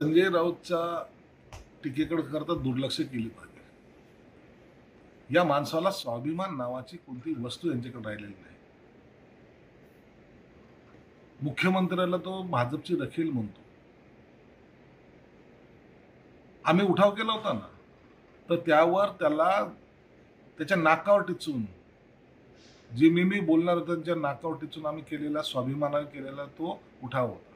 संजय राऊतच्या टीकेकडे करता दुर्लक्ष केले पाहिजे. या माणसाला स्वाभिमान नावाची कोणती वस्तू यांच्याकडे राहिलेली नाही. मुख्यमंत्र्याला तो भाजपची रखील म्हणतो. आम्ही उठाव केला होता ना, तर त्यावर त्याला त्याच्या नाकावर टिचून जे मी बोलणार होतो त्यांच्या नाकावर टिचून आम्ही केलेला स्वाभिमानाने केलेला तो उठाव होता.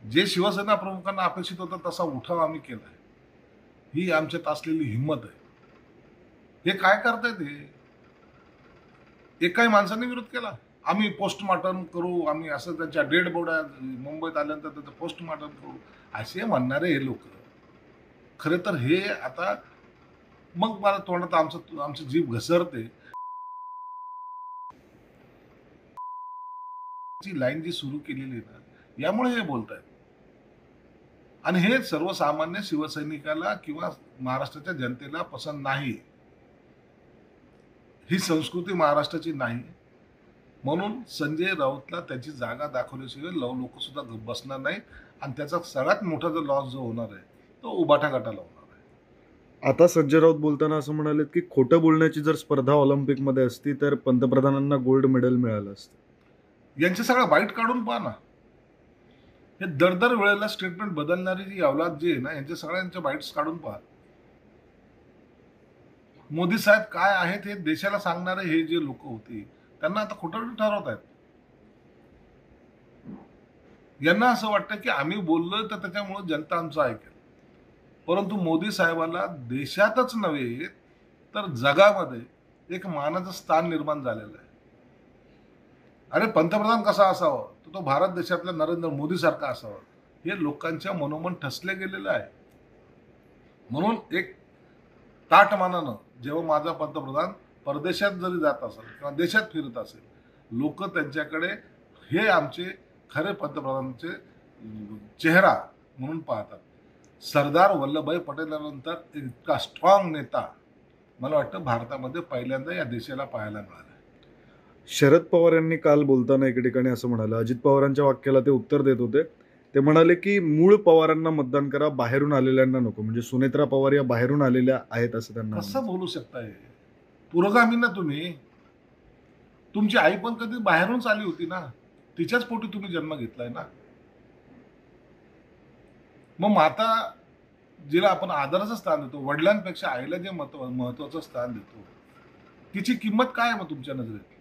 जे शिवसेना प्रमुखांना अपेक्षित होता तसा उठाव आम्ही केलाय. ही आमच्यात असलेली हिंमत आहे. हे काय करतायत हे? एकाही माणसाने विरोध केला. आम्ही पोस्टमार्टम करू, आम्ही असं त्यांच्या डेड बॉड्या मुंबईत आल्यानंतर त्याचं पोस्टमार्टम करू असे म्हणणारे हे लोक. खरे तर हे आता मग मला तोंडात आमची जीभ घसरते. लाईन जी सुरू केलेली आहे ना, यामुळे हे बोलतायत. आणि हे सर्वसामान्य शिवसैनिकाला किंवा महाराष्ट्राच्या जनतेला पसंत नाही. ही संस्कृती महाराष्ट्राची नाही. म्हणून संजय राऊतला त्याची जागा दाखवल्याशिवाय लोक सुद्धा बसणार नाही. आणि त्याचा सगळ्यात मोठा जो लॉस जो होणार आहे तो उबाटा गटाला होणार आहे. आता संजय राऊत बोलताना असं म्हणाले की खोटं बोलण्याची जर स्पर्धा ऑलिम्पिकमध्ये असती तर पंतप्रधानांना गोल्ड मेडल मिळालं असतं. यांचे सगळं बाईट काढून पहा ना. हे दर वेळेला स्टेटमेंट बदलणारी जी अवलाद जी आहे ना, यांच्या सगळ्यांच्या बाईट्स काढून पहा. मोदी साहेब काय आहेत हे देशाला सांगणारे हे जे लोक होते त्यांना आता खोटं ठरवत आहेत. यांना असं वाटतं की आम्ही बोललोय तर त्याच्यामुळे जनता आमचं ऐकेल. परंतु मोदी साहेबांना देशातच नव्हे तर जगामध्ये एक मानाचं स्थान निर्माण झालेलं आहे. अरे पंतप्रधान कसा असावा, तो भारत देशातल्या नरेंद्र मोदी सारखा असावा, हे लोकांच्या मनोमन ठसले गेलेलं आहे. म्हणून एक ताटमानानं जेव्हा माझा पंतप्रधान परदेशात जरी जात असेल किंवा देशात फिरत असेल, लोक त्यांच्याकडे हे आमचे खरे पंतप्रधानांचे चेहरा म्हणून पाहतात. सरदार वल्लभभाई पटेलांनंतर इतका स्ट्रॉंग नेता मला वाटतं भारतामध्ये पहिल्यांदा या देशाला पाहायला मिळाला. शरद पवार यांनी काल बोलताना एके ठिकाणी असं म्हणाले, अजित पवारांच्या वाक्याला ते उत्तर देत होते. ते म्हणाले की मूळ पवारांना मतदान करा, बाहेरून आलेल्यांना नको. म्हणजे सुनेत्रा पवार या बाहेरून आलेल्या आहेत असं त्यांना. कसं बोलू शकताय? पुरोगामी ना तुम्ही. तुमची आई पण कधी बाहेरूनच आली होती ना, तिच्याच पोटी तुम्ही जन्म घेतलाय ना. मग माता जिला आपण आदराचं स्थान देतो, वडिलांपेक्षा आईला जे महत्वाचं स्थान देतो, तिची किंमत काय आहे मग तुमच्या नजरेत?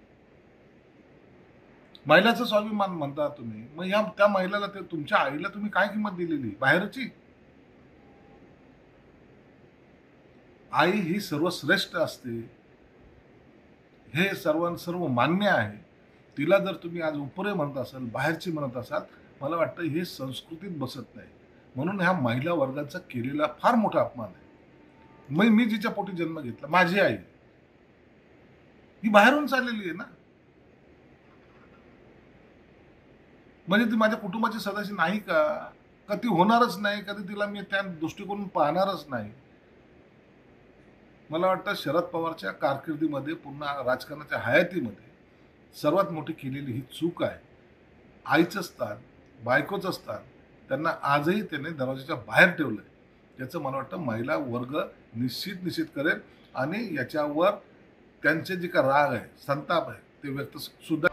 महिलाचं स्वाभिमान म्हणता तुम्ही, मग त्या महिलेला ते तुमच्या आईला तुम्ही काय किंमत दिलेली बाहेरची? आई ही सर्वश्रेष्ठ असते, हे सर्व मान्य आहे. तिला जर तुम्ही आज उपरे म्हणत असाल, बाहेरची म्हणत असाल, मला वाटतं हे संस्कृतीत बसत नाही. म्हणून ह्या महिला वर्गाचा केलेला फार मोठा अपमान आहे. मी जिच्या पोटी जन्म घेतला, माझी आई, ही बाहेरून चाललेली आहे ना. म्हणजे ती माझ्या कुटुंबाची सदस्य नाही का? का ती होणारच नाही? कधी तिला मी त्या दृष्टिकोनातून पाहणारच नाही. मला वाटतं शरद पवारच्या कारकिर्दीमध्ये, पुन्हा राजकारणाच्या हयातीमध्ये सर्वात मोठी केलेली ही चूक आहे. आईचं स्थान, बायकोचं स्थान त्यांना आजही त्याने दरवाजाच्या बाहेर ठेवलंय. याचं मला वाटतं महिला वर्ग निश्चित करेल. आणि याच्यावर त्यांचे जे का राग आहे, संताप आहे, ते व्यक्त सुद्धा